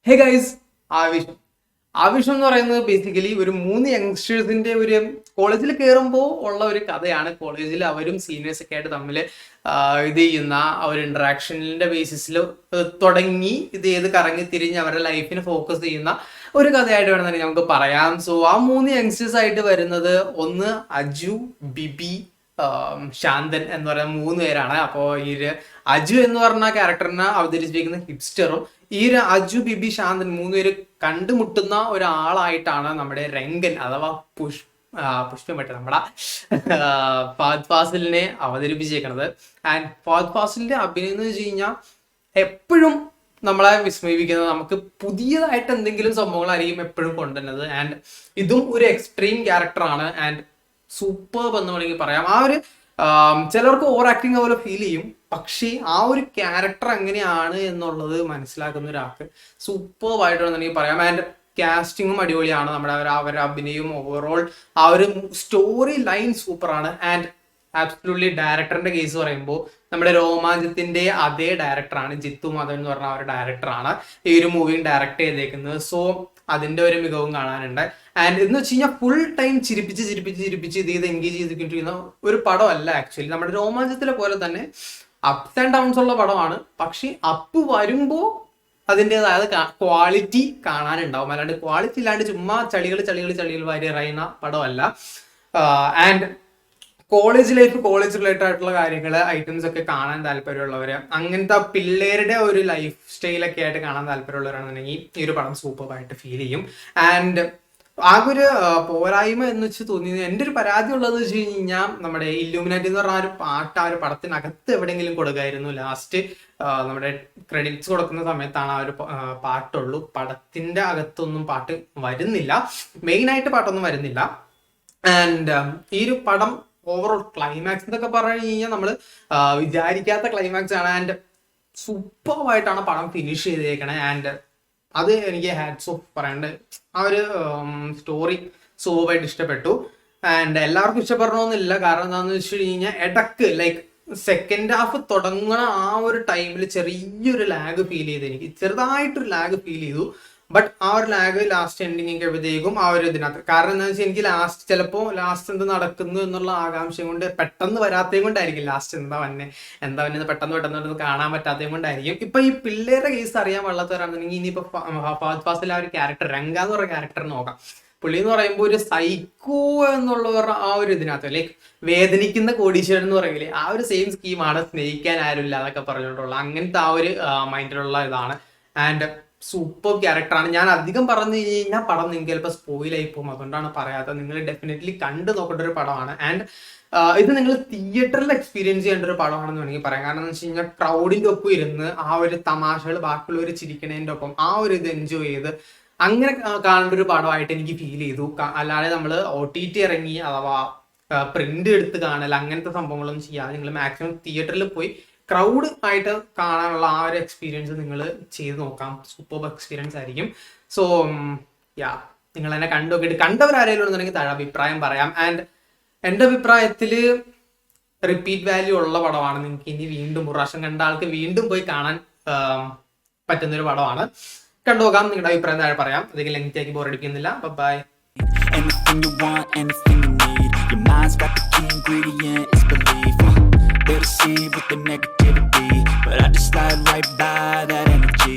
Hey guys, ആവേശം ആവേശം എന്ന് പറയുന്നത് ബേസിക്കലി ഒരു 3 യങ്സ്റ്റേഴ്സിന്റെ ഒരു കോളേജിൽ കയറുമ്പോൾ ഉള്ള ഒരു കഥയാണ്. കോളേജിൽ അവരും സീനിയേഴ്സ് ഒക്കെ ആയിട്ട് തമ്മിൽ ഇത് ചെയ്യുന്ന ഒരു ഇന്ററാക്ഷനിന്റെ ബേസിസിൽ തുടങ്ങി ഇത് ചെയ്ത് കറങ്ങി തിരിഞ്ഞ് അവരുടെ ലൈഫിനെ ഫോക്കസ് ചെയ്യുന്ന ഒരു കഥയായിട്ട് വേണമെന്നുണ്ടെങ്കിൽ നമുക്ക് പറയാം. സോ ആ 3 യങ്സ്റ്റേഴ്സ് ആയിട്ട് വരുന്നത് ഒന്ന് അജു, ബിബി, ശാന്തൻ എന്ന് പറയുന്ന 3 പേരാണ്. അപ്പോൾ ഈ അജു എന്ന് പറഞ്ഞ ക്യാരക്ടറിനെ അവതരിപ്പിക്കുന്ന ഹിപ്സ്റ്ററും ഈ ഒരു അജു, ബിബി, ശാന്തൻ 3 പേര് കണ്ടുമുട്ടുന്ന ഒരാളായിട്ടാണ് നമ്മുടെ രംഗൻ അഥവാ പുഷ്പമട്ടെ നമ്മുടെ ഫഹദ് ഫാസിലിനെ അവതരിപ്പിച്ചേക്കണത്. ആൻഡ് ഫഹദ് ഫാസിലിന്റെ അഭിനയം എന്ന് വെച്ച് കഴിഞ്ഞാൽ എപ്പോഴും നമ്മളെ വിസ്മയിപ്പിക്കുന്നത്, നമുക്ക് പുതിയതായിട്ട് എന്തെങ്കിലും സംഭവങ്ങളായിരിക്കും എപ്പോഴും കൊണ്ടുവരുന്നത്. ആൻഡ് ഇതും ഒരു എക്സ്ട്രീം ക്യാരക്ടറാണ് ആൻഡ് സൂപ്പർബ് എന്ന് വേണമെങ്കിൽ പറയാം. ആ ഒരു ചിലർക്ക് ഓവർ ആക്ടിങ് പോലെ ഫീൽ ചെയ്യും, പക്ഷേ ആ ഒരു ക്യാരക്ടർ എങ്ങനെയാണ് എന്നുള്ളത് മനസ്സിലാക്കുന്ന ഒരാൾക്ക് സൂപ്പർബായിട്ടാണെന്നുണ്ടെങ്കിൽ പറയാം. ആൻഡ് കാസ്റ്റിങ്ങും അടിപൊളിയാണ്. നമ്മുടെ അവരുടെ അഭിനയവും ഓവറോൾ ആ ഒരു സ്റ്റോറി ലൈൻ സൂപ്പറാണ്. ആൻഡ് ആബ്സല്യൂട്ട്ലി ഡയറക്ടറിന്റെ കേസ് പറയുമ്പോൾ നമ്മുടെ രോമാഞ്ചത്തിന്റെ അതേ ഡയറക്ടറാണ്, ജിത്തു മാധവൻ എന്ന് പറഞ്ഞ ഒരു ഡയറക്ടറാണ് ഈ ഒരു മൂവിയും ഡയറക്ട് ചെയ്തേക്കുന്നത്. സോ അതിന്റെ ഒരു മികവും കാണാനുണ്ട്. ആൻഡ് എന്ന് വെച്ച് കഴിഞ്ഞാൽ ഫുൾ ടൈം ചിരിപ്പിച്ച് ഇത് എൻഗേജ് ചെയ്തിരിക്കുന്ന ഒരു പടമല്ല. ആക്ച്വലി നമ്മുടെ രോമാഞ്ചത്തിലെ പോലെ തന്നെ അപ്സ് ആൻഡ് ഡൗൺസ് ഉള്ള പടമാണ്. പക്ഷെ അപ്പ് വരുമ്പോൾ അതിൻ്റെതായത് ക്വാളിറ്റി കാണാനുണ്ടാവും. അല്ലാണ്ട് ക്വാളിറ്റി ഇല്ലാണ്ട് ചുമ്മാ ചളികൾ വാരി എറിയുന്ന പടമല്ല. And college life, college related ആയിട്ടുള്ള കാര്യങ്ങൾ, ഐറ്റംസ് ഒക്കെ കാണാൻ താല്പര്യമുള്ളവര്, അങ്ങനത്തെ പിള്ളേരുടെ ഒരു ലൈഫ് സ്റ്റൈലൊക്കെ ആയിട്ട് കാണാൻ താല്പര്യമുള്ളവരാണെന്നുണ്ടെങ്കിൽ ഈ ഒരു പടം സൂപ്പറായിട്ട് ഫീൽ ചെയ്യും. ആൻഡ് ആകെ ഒരു പോരായ്മ എന്ന് വെച്ച് തോന്നിയത്, എൻ്റെ ഒരു പരാതി ഉള്ളതെന്ന് വെച്ച് കഴിഞ്ഞാൽ നമ്മുടെ ഇല്ലൂമിനാറ്റി എന്ന് പറഞ്ഞ ആ ഒരു പാട്ട് ആ ഒരു പടത്തിനകത്ത് എവിടെയെങ്കിലും കൊടുക്കായിരുന്നു. ലാസ്റ്റ് നമ്മുടെ ക്രെഡിറ്റ്സ് കൊടുക്കുന്ന സമയത്താണ് ആ ഒരു പാട്ടുള്ളൂ. പടത്തിന്റെ അകത്തൊന്നും പാട്ട് വരുന്നില്ല, മെയിനായിട്ട് പാട്ടൊന്നും വരുന്നില്ല. ആൻഡ് ഈ ഒരു പടം ഓവറോൾ ക്ലൈമാക്സ് എന്നൊക്കെ പറഞ്ഞു കഴിഞ്ഞാൽ നമ്മൾ വിചാരിക്കാത്ത ക്ലൈമാക്സ് ആണ്. ആൻഡ് സൂപ്പറായിട്ടാണ് പടം ഫിനിഷ് ചെയ്തേക്കണേ. ആൻഡ് അത് എനിക്ക് ഹാറ്റ്സ് ഓഫ് പറയാണ്ട്. ആ ഒരു സ്റ്റോറി സൂപ്പറായിട്ട് ഇഷ്ടപ്പെട്ടു. ആൻഡ് എല്ലാവർക്കും ഇഷ്ടപ്പെടണമെന്നില്ല, കാരണം എന്താണെന്ന് വെച്ച് കഴിഞ്ഞാൽ ഇടക്ക് ലൈക്ക് സെക്കൻഡ് ഹാഫ് തുടങ്ങണ ആ ഒരു ടൈമിൽ ചെറിയൊരു ലാഗ് ഫീൽ ചെയ്തു. എനിക്ക് ചെറുതായിട്ടൊരു ലാഗ് ഫീൽ ചെയ്തു. ബട്ട് ആ ഒരു ലാഗ് ലാസ്റ്റ് എൻഡിങ് കഴിയുമ്പോഴത്തേക്കും ആ ഒരു ഇതിനകത്ത്, കാരണം എന്താണെന്ന് വെച്ചാൽ എനിക്ക് ലാസ്റ്റ് എന്ത് നടക്കുന്നു എന്നുള്ള ആകാംക്ഷ കൊണ്ട് പെട്ടെന്ന് വരാത്തത് കൊണ്ടായിരിക്കും. ലാസ്റ്റ് എന്താ വന്നെ പെട്ടെന്ന് കാണാൻ പറ്റാത്തത് കൊണ്ടായിരിക്കും. ഇപ്പൊ ഈ പിള്ളേരുടെ കേസ് അറിയാൻ പാടില്ലാത്തവരാണെന്നുണ്ടെങ്കിൽ ഇനിയിപ്പോ ഫഹദ് ഫാസിൽ ആ ഒരു ക്യാരക്ടർ രംഗ എന്ന് പറയുന്ന ക്യാരക്ടർ നോക്കാം. പുള്ളി എന്ന് പറയുമ്പോൾ ഒരു സൈക്കോ എന്നുള്ള ആ ഒരു ഇതിനകത്ത് ലൈക്ക് വേദനിക്കുന്ന കോടീശ്വരൻ എന്ന് പറയില്ലേ, ആ ഒരു സെയിം സ്കീമാണ്. സ്നേഹിക്കാൻ ആരുമില്ല എന്നൊക്കെ പറഞ്ഞിട്ടുള്ള അങ്ങനത്തെ ആ ഒരു മൈൻഡിലുള്ള ഇതാണ്. ആൻഡ് സൂപ്പർ ക്യാരക്ടറാണ്. ഞാൻ അധികം പറഞ്ഞു കഴിഞ്ഞാൽ പടം നിങ്ങൾക്ക് ചിലപ്പോൾ സ്പോയിലായി പോകും, അതുകൊണ്ടാണ് പറയാത്തത്. നിങ്ങൾ ഡെഫിനറ്റ്ലി കണ്ടു നോക്കേണ്ട ഒരു പടമാണ്. ആൻഡ് ഇത് നിങ്ങൾ തിയേറ്ററിൽ എക്സ്പീരിയൻസ് ചെയ്യേണ്ട ഒരു പടമാണെന്ന് വേണമെങ്കിൽ പറയാം. കാരണം എന്ന് വെച്ച് കഴിഞ്ഞാൽ ക്രൗഡിൻ്റെ ഒപ്പം ഇരുന്ന് ആ ഒരു തമാശകൾ ബാക്കിയുള്ളവർ ചിരിക്കണതിൻ്റെ ഒപ്പം ആ ഒരു ഇത് എൻജോയ് ചെയ്ത് അങ്ങനെ കാണേണ്ട ഒരു പടമായിട്ട് എനിക്ക് ഫീൽ ചെയ്തു. അല്ലാതെ നമ്മൾ OTT ഇറങ്ങി അഥവാ പ്രിന്റ് എടുത്ത് കാണൽ അങ്ങനത്തെ സംഭവങ്ങളൊന്നും ചെയ്യാതെ നിങ്ങൾ മാക്സിമം തിയേറ്ററിൽ പോയി ക്രൗഡ് ആയിട്ട് കാണാനുള്ള ആ ഒരു എക്സ്പീരിയൻസ് നിങ്ങൾ ചെയ്ത് നോക്കാം. സൂപ്പർ എക്സ്പീരിയൻസ് ആയിരിക്കും. സോ നിങ്ങൾ എന്നെ കണ്ടുനോക്കിയിട്ട് കണ്ടവരാരെങ്കിലും ഉണ്ടെന്നുണ്ടെങ്കിൽ താഴെ അഭിപ്രായം പറയാം. ആൻഡ് എൻ്റെ അഭിപ്രായത്തിൽ റിപ്പീറ്റ് വാല്യൂ ഉള്ള പടമാണ്. നിങ്ങൾക്ക് ഇനി വീണ്ടും ഒരു പ്രാവശ്യം കണ്ട ആൾക്ക് വീണ്ടും പോയി കാണാൻ പറ്റുന്നൊരു പടമാണ്. കണ്ടുനോക്കാം, നിങ്ങളുടെ അഭിപ്രായം താഴെ പറയാം. അതെങ്കിൽ ലെങ്ത് ആക്കി ബോറടിക്കുന്നില്ല. By. Anything you want, anything you need, your mind's got the key ingredient, it's belief. They deceive with the negativity, but I just slide right by that energy.